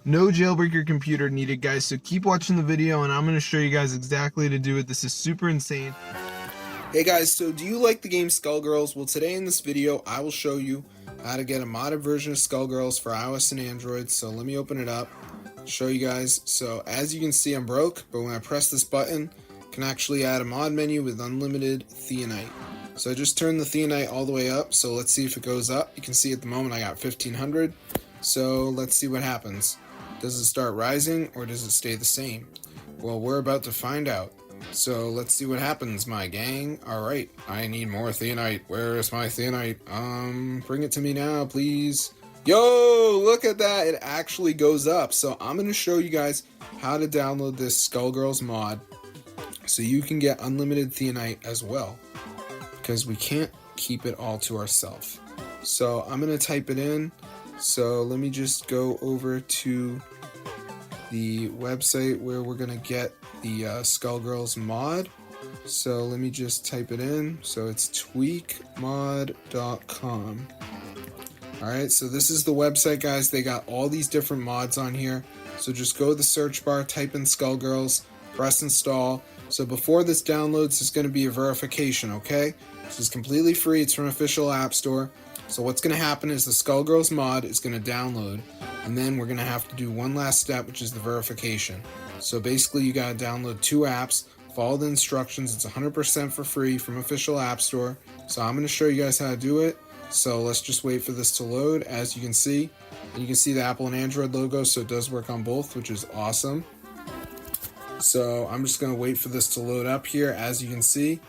No jailbreak your computer needed, guys, so keep watching the video and I'm going to show you guys exactly how to do it. This is super insane. Hey guys, so do you like the game Skullgirls? Well, today in this video I will show you how to get a modded version of Skullgirls for iOS and Android. So let me open it up, show you guys. So as you can see, I'm broke, but when I press this button, I can actually add a mod menu with unlimited Theonite. So I just turned the Theonite all the way up, so let's see if it goes up. You can see at the moment I got 1500. So let's see what happens. Does it start rising or does it stay the same? Well, we're about to find out. So let's see what happens, my gang. Alright, I need more Theonite. Where is my Theonite? Bring it to me now, please. Yo, look at that. It actually goes up. So I'm going to show you guys how to download this Skullgirls mod so you can get unlimited Theonite as well, because we can't keep it all to ourselves. So I'm going to type it in. So let me just go over to the website where we're going to get the Skullgirls mod. So let me just type it in. So it's tweakmod.com. Alright, so this is the website, guys. They got all these different mods on here. So just go to the search bar, type in Skullgirls, press install. So before this downloads, there's going to be a verification, okay? This is completely free. It's from official App Store. So what's going to happen is the Skullgirls mod is going to download, and then we're going to have to do one last step, which is the verification. So basically you got to download 2 apps, follow the instructions. It's 100% for free from official App Store. So I'm going to show you guys how to do it. So let's just wait for this to load. As you can see, and you can see the Apple and Android logo, so it does work on both, which is awesome. So I'm just going to wait for this to load up here, as you can see.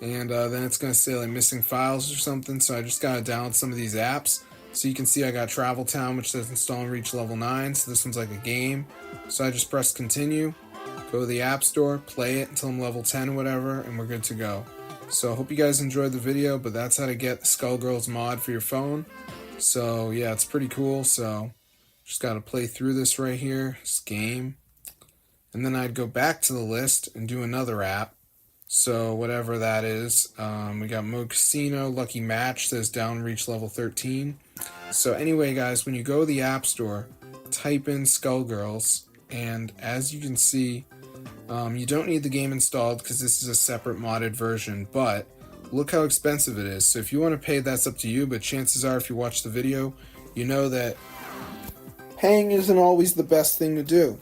And then it's going to say like missing files or something, so I just got to download some of these apps. So you can see I got Travel Town, which says install and reach level 9, so this one's like a game. So I just press continue, go to the App Store, play it until I'm level 10 or whatever, and we're good to go. So I hope you guys enjoyed the video, but that's how to get the Skullgirls mod for your phone. So yeah, it's pretty cool. So just got to play through this right here, this game. And then I'd go back to the list and do another app. So whatever that is, we got Mode Casino, Lucky Match, says down reach level 13. So anyway, guys, when you go to the App Store, type in Skullgirls, and as you can see, you don't need the game installed because this is a separate modded version, but look how expensive it is. So if you want to pay, that's up to you, but chances are if you watch the video, you know that paying isn't always the best thing to do.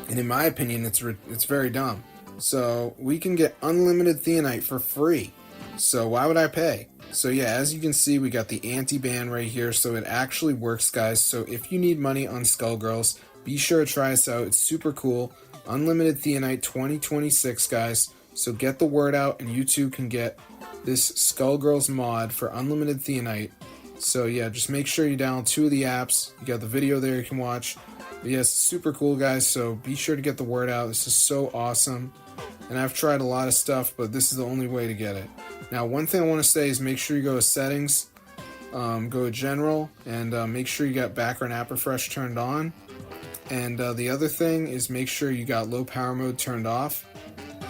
And in my opinion, it's very dumb. So we can get unlimited Theonite for free. So why would I pay? So yeah, as you can see, we got the anti-ban right here. So it actually works, guys. So if you need money on Skullgirls, be sure to try us out. It's super cool. Unlimited Theonite 2026, guys. So get the word out and you too can get this Skullgirls mod for unlimited Theonite. So yeah, just make sure you download 2 of the apps. You got the video there you can watch. But yes, super cool, guys. So be sure to get the word out. This is so awesome. And I've tried a lot of stuff, but this is the only way to get it. Now, one thing I want to say is make sure you go to settings, go to general, and make sure you got background app refresh turned on. And the other thing is make sure you got low power mode turned off.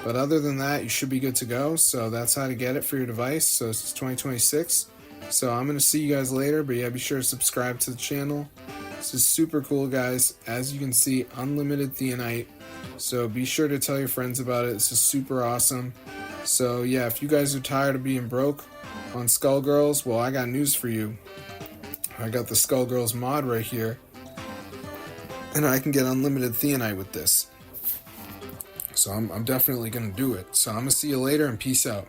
But other than that, you should be good to go. So that's how to get it for your device. So it's 2026. So I'm going to see you guys later, but yeah, be sure to subscribe to the channel. This is super cool, guys. As you can see, unlimited Theonite. So be sure to tell your friends about it. This is super awesome. So yeah, if you guys are tired of being broke on Skullgirls, well, I got news for you. I got the Skullgirls mod right here, and I can get unlimited Theonite with this. So I'm definitely going to do it. So I'm going to see you later, and peace out.